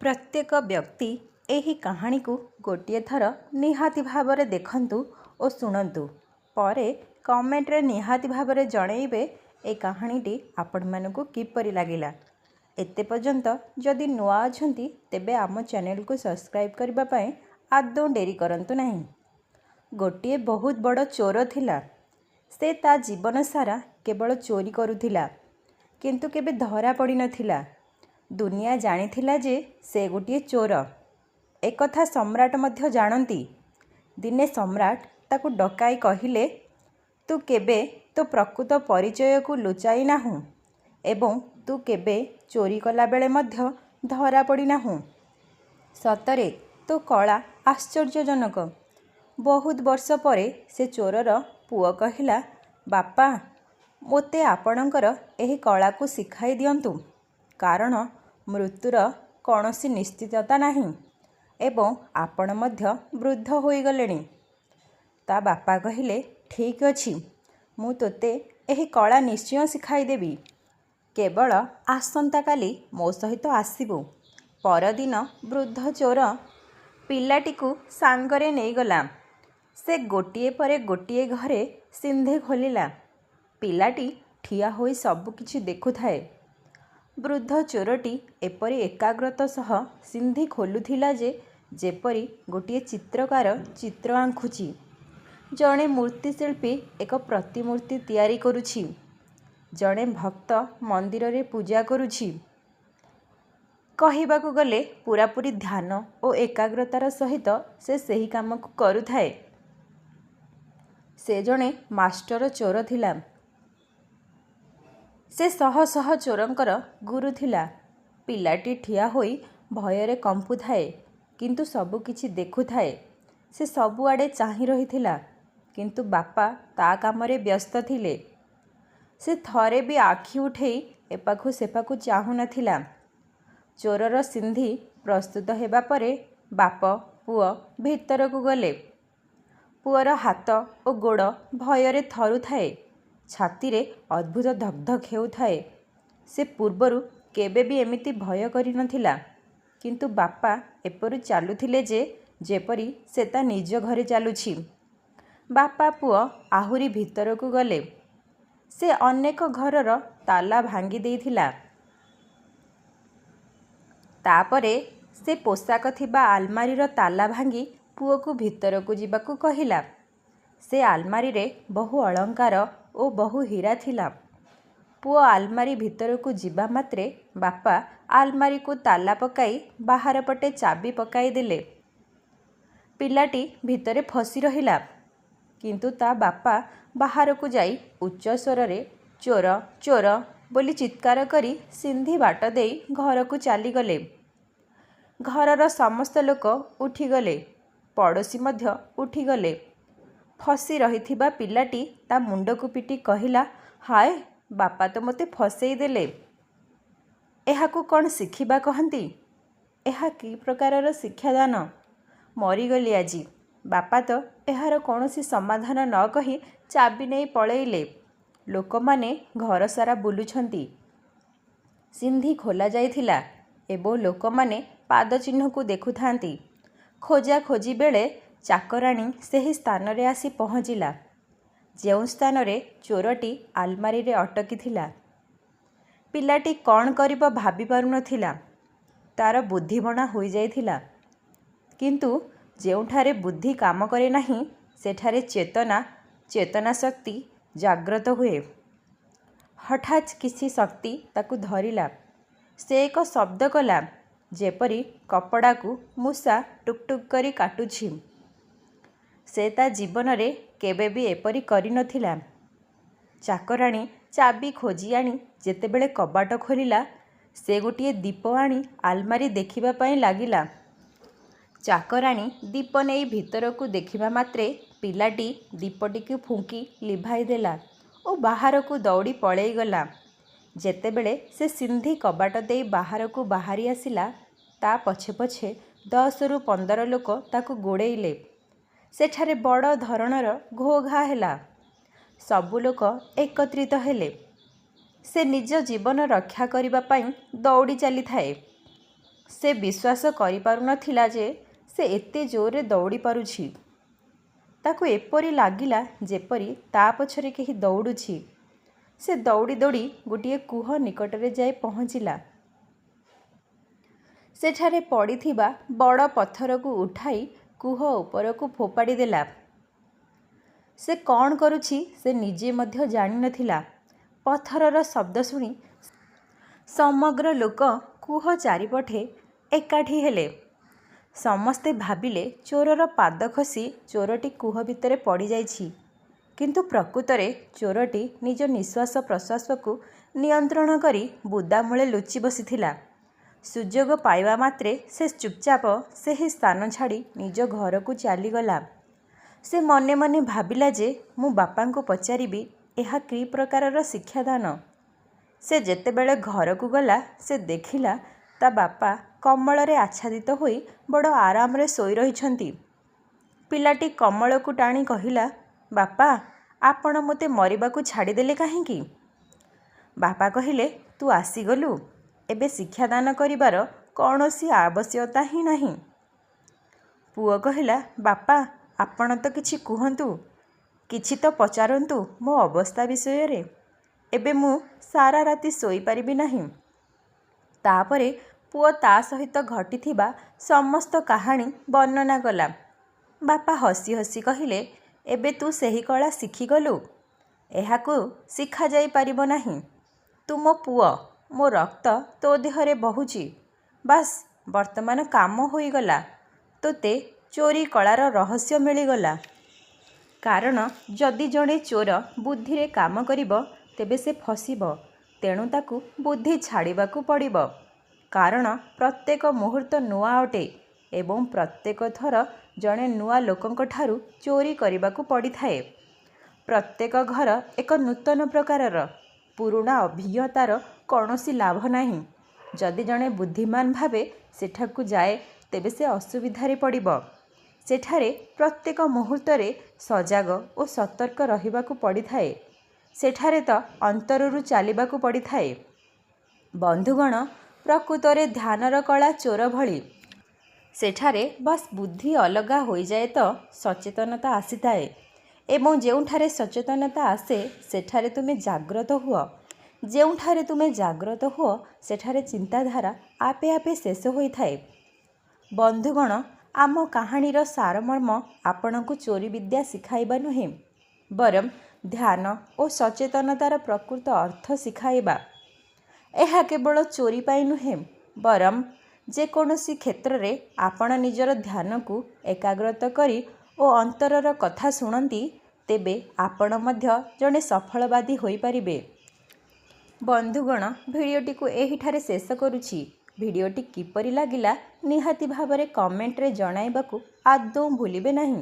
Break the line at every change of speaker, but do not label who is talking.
प्रत्येक व्यक्ति एही कहानी को गोटे थर निहाती भावरे देखंतु और शुणंतु परे कमेंट रे निहाती भावरे जणैबे ए कहानीटी आपण मानकु किपरि लागिला। एते पर्यंत जदि नुआ अछंती तेबे आम चैनल को सब्सक्राइब करबा पय आदौ डेरी करंतु नहीं। गोटे बहुत बड़ चोर थिला। से ता जीवन सारा केवल चोरी करुथिला किंतु केबे धरा पड़ी नथिला। दुनिया जानिथिला जे से गोटे चोर। एक कथा सम्राट मध्य जानती। दिने सम्राट ताकु डकाई कहिले, तू केबे तो प्रकृत परिचय को लुचाई नाहु एवं तू केबे चोरी कला बेले मध्य धरा पड़ी नाहु। सतरे तो कला आश्चर्यजनक। बहुत वर्ष परे से चोरर पुओ कहिला, बापा मोते आपणकर एही कला को शिखाई दियंतु, कारण मृत्युर कौनसी निश्चितता नहीं एवं आपण मध्य वृद्ध होई गलेनी। ता बापा कहिले, ठीक अछि, मु तोते एही कला निश्चय शिखाई देबी। केवल आसंता काली मो सहित आसीबु। परदिन वृद्ध चोर पिलाटी को सांगरे नहीं गला। से गोटिए परे गोटिए घरे सिंधे खोलिला। पिलाटी ठिया होई सब किछि देखुथाए। वृद्ध चोरटी एपरी एकाग्रता सह सिंधी खोलुथिला जे जेपरी गोटिए चित्रकार चित्र आंखुची, जड़े मूर्तिशिल्पी एक प्रतिमूर्ति तैयारी करुछि, जड़े भक्त मंदिर रे पूजा करुछि। कहिबाकु गले पूरापूरी ध्यान और एकाग्रतार सहित से सही काम को करुथाए। से जड़े मास्टर चोर थिला। से शह शह चोरंकर गुरु थिला। पिलाटी ठिया होई भୟରେ कंपुथाए किंतु सबु किछि देखुथाए। से सबुआडे चाहि रहिथिला किंतु बापा ता कामरे व्यस्त थिले। से थरे भी आखि उठेई एपाखु सेपाखु चाहु नथिला। चोरर सिंधी प्रस्तुत हेबा परे बाप पुओ भीतर को गले। पुअर हाथ और गोड़ भୟରେ थरुथाए। छाती रे अद्भुत धकधक हेउथाए। से पूर्वरु केबे भी एमिति भय करि नथिला, किंतु बापा एपरि चालुथिले जे जेपरि से ता निज घरे चालुछि। बापा पुओ आहुरी भीतर को गले। से अनेक घरर ताला भांगी देइथिला। तापरे से पोशाक थिबा आलमारीर ताला भांगी पुओ को भीतर को जिबाकु कहिला। से आलमारी रे बहु अलंकार और बहु हीरा थिला। पुओ आलमारी भीतर को जिबा मात्रे बापा आलमारी को ताला पकाई बाहर पटे चाबी पकाई देले। पिलाटी भीतरे फसी रहिला, किंतु ता बापा बाहर को जाई उच्च स्वर रे चोर चोर बोली चित्कार करी सिंधी बाट देई घर को चली गले। घरर समस्त लोक उठीगले, पड़ोशी मध्य उठीगले। फसी रहिथिबा पिलाटी ता मुंड को पिटी कहिला, हाय बापा तो मते फसेई देले। एहाकु कौन शिखिबा कहंती? एहा कि प्रकारर शिक्षादान? मरीगली आजी। बापा तो एहार कौनसी समाधान न कही चाबी नहीं पळेइले। लोक माने घर सारा बुलुछंती। सिंधी खोला जाइथिला एवं लोक माने पाद चिन्ह को देखुथांती। खोजा खोजी बेले चाकराणी सही स्थान रे आसी पहुँचिला, जेउ स्थान रे चोरटी आलमारी रे अटकी थिला। पिलाटी कौन करिबो भाबी पारु नथिला। तार बुद्धिबणा होई जाइथिला, किंतु जेउठारे बुद्धि काम करे नाही सेठारे चेतना शक्ति जाग्रत हुए। हठात किसी शक्ति ताकु धरिला। से एक शब्द कला, जेपरी कपड़ा को मूसा टुकटुक करी काटुछि। से ता जीवन रे केबे भी एपरी करि नथिला। चाकराणी चाबी खोजी आनी जेतेबेले कबाट खोलिला, से गोटिए दीप आनी आलमारी देखिबा पई लागिला। चाकराणी दीप नेई भीतर को देखिबा मात्रे पिलाटी दीपटी को फुंकी लिभाई देला और बाहर को दौड़ी पळेई गला। जेतेबेले से सिंधी कबाट देई बाहर को बाहरी आसिला, ता पछे पछे 10 रु 15 लोक ताकु गोड़ेइले। सेठारे बड़ धरणर घोघा हेला। सबु लोक एकत्रित हेले। से निज जीवन रक्षा करिबा पई दौड़ी चली थाए। ସେ ବିଶ୍ୱାସ କରିପାରୁନଥିଲା ଯେ ସେ ଏତେ ଜୋରରେ ଦୌଡ଼ି ପାରୁଛି। ତାକୁ ଏପରି ଲାଗିଲା ଯେପରି ତା ପଛରେ କେହି ଦୌଡ଼ୁଛି। ସେ ଦୌଡ଼ି ଦୌଡ଼ି ଗୋଟିଏ କୂଅ ନିକଟରେ ଯାଇ ପହଞ୍ଚିଲା। ସେଠାରେ ପଡ଼ିଥିବା ବଡ଼ ପଥରକୁ ଉଠାଇ କୂଅ ଉପରକୁ ଫୋପାଡ଼ି ଦେଲା। ସେ କ'ଣ କରୁଛି ସେ ନିଜେ ମଧ୍ୟ ଜାଣିନଥିଲା। ପଥରର ଶବ୍ଦ ଶୁଣି ସମଗ୍ର ଲୋକ କୂଅ ଚାରିପଟେ ଏକାଠି ହେଲେ। ସମସ୍ତେ ଭାବିଲେ ଚୋରର ପାଦ ଖସି ଚୋରଟି କୂଅ ଭିତରେ ପଡ଼ିଯାଇଛି। କିନ୍ତୁ ପ୍ରକୃତରେ ଚୋରଟି ନିଜ ନିଶ୍ୱାସ ପ୍ରଶ୍ୱାସକୁ ନିୟନ୍ତ୍ରଣ କରି ବୁଦାମୂଳେ ଲୁଚି ବସିଥିଲା। ସୁଯୋଗ ପାଇବା ମାତ୍ରେ ସେ ଚୁପଚାପ ସେହି ସ୍ଥାନ ଛାଡ଼ି ନିଜ ଘରକୁ ଚାଲିଗଲା। ସେ ମନେ ମନେ ଭାବିଲା ଯେ ମୁଁ ବାପାଙ୍କୁ ପଚାରିବି ଏହା କି ପ୍ରକାରର ଶିକ୍ଷାଦାନ। ସେ ଯେତେବେଳେ ଘରକୁ ଗଲା ସେ ଦେଖିଲା ତା ବାପା କମଳରେ ଆଚ୍ଛାଦିତ ହୋଇ ବଡ଼ ଆରାମରେ ଶୋଇ ରହିଛନ୍ତି। ପିଲାଟି କମଳକୁ ଟାଣି କହିଲା, ବାପା, ଆପଣ ମୋତେ ମରିବାକୁ ଛାଡ଼ିଦେଲେ କାହିଁକି? ବାପା କହିଲେ, ତୁ ଆସିଗଲୁ, ଏବେ ଶିକ୍ଷାଦାନ କରିବାର କୌଣସି ଆବଶ୍ୟକତା ହିଁ ନାହିଁ। ପୁଅ କହିଲା, ବାପା, ଆପଣ ତ କିଛି କୁହନ୍ତୁ, କିଛି ତ ପଚାରନ୍ତୁ ମୋ ଅବସ୍ଥା ବିଷୟରେ। ଏବେ ମୁଁ ସାରା ରାତି ଶୋଇପାରିବି ନାହିଁ। ତାପରେ ପୁଅ ତା ସହିତ ଘଟିଥିବା ସମସ୍ତ କାହାଣୀ ବର୍ଣ୍ଣନା କଲା। ବାପା ହସି ହସି କହିଲେ, ଏବେ ତୁ ସେହି କଳା ଶିଖିଗଲୁ। ଏହାକୁ ଶିଖାଯାଇପାରିବ ନାହିଁ। ତୁ ମୋ ପୁଅ, ମୋ ରକ୍ତ ତୋ ଦେହରେ ବହୁଛି। ବାସ୍, ବର୍ତ୍ତମାନ କାମ ହୋଇଗଲା। ତୋତେ ଚୋରି କଳାର ରହସ୍ୟ ମିଳିଗଲା। କାରଣ ଯଦି ଜଣେ ଚୋର ବୁଦ୍ଧିରେ କାମ କରିବ ତେବେ ସେ ଫସିବ। ତେଣୁ ତାକୁ ବୁଦ୍ଧି ଛାଡ଼ିବାକୁ ପଡ଼ିବ। କାରଣ ପ୍ରତ୍ୟେକ ମୁହୂର୍ତ୍ତ ନୂଆ ଅଟେ ଏବଂ ପ୍ରତ୍ୟେକ ଥର ଜଣେ ନୂଆ ଲୋକଙ୍କଠାରୁ ଚୋରି କରିବାକୁ ପଡ଼ିଥାଏ। ପ୍ରତ୍ୟେକ ଘର ଏକ ନୂତନ ପ୍ରକାରର। ପୁରୁଣା ଅଭିଜ୍ଞତାର କୌଣସି ଲାଭ ନାହିଁ। ଯଦି ଜଣେ ବୁଦ୍ଧିମାନ ଭାବେ ସେଠାକୁ ଯାଏ ତେବେ ସେ ଅସୁବିଧାରେ ପଡ଼ିବ। ସେଠାରେ ପ୍ରତ୍ୟେକ ମୁହୂର୍ତ୍ତରେ ସଜାଗ ଓ ସତର୍କ ରହିବାକୁ ପଡ଼ିଥାଏ। ସେଠାରେ ତ ଅନ୍ତରରୁ ଚାଲିବାକୁ ପଡ଼ିଥାଏ। ବନ୍ଧୁଗଣ, ପ୍ରକୃତରେ ଧ୍ୟାନର କଳା ଚୋର ଭଳି। ସେଠାରେ ବାସ୍ ବୁଦ୍ଧି ଅଲଗା ହୋଇଯାଏ ତ ସଚେତନତା ଆସିଥାଏ। ଏବଂ ଯେଉଁଠାରେ ସଚେତନତା ଆସେ ସେଠାରେ ତୁମେ ଜାଗ୍ରତ ହୁଅ। ଯେଉଁଠାରେ ତୁମେ ଜାଗ୍ରତ ହୁଅ ସେଠାରେ ଚିନ୍ତାଧାରା ଆପେ ଆପେ ଶେଷ ହୋଇଥାଏ। ବନ୍ଧୁଗଣ, ଆମ କାହାଣୀର ସାରମର୍ମ ଆପଣଙ୍କୁ ଚୋରି ବିଦ୍ୟା ଶିଖାଇବା ନୁହେଁ, ବରଂ ଧ୍ୟାନ ଓ ସଚେତନତାର ପ୍ରକୃତ ଅର୍ଥ ଶିଖାଇବା। ଏହା କେବଳ ଚୋରି ପାଇଁ ନୁହେଁ, ବରଂ ଯେକୌଣସି କ୍ଷେତ୍ରରେ ଆପଣ ନିଜର ଧ୍ୟାନକୁ ଏକାଗ୍ରତ କରି ଓ ଅନ୍ତରର କଥା ଶୁଣନ୍ତି ତେବେ ଆପଣ ମଧ୍ୟ ଜଣେ ସଫଳବାଦୀ ହୋଇପାରିବେ। ବନ୍ଧୁଗଣ, ଭିଡ଼ିଓଟିକୁ ଏହିଠାରେ ଶେଷ କରୁଛି। ଭିଡ଼ିଓଟି କିପରି ଲାଗିଲା ନିହାତି ଭାବରେ କମେଣ୍ଟରେ ଜଣାଇବାକୁ ଆଦୌ ଭୁଲିବେ ନାହିଁ।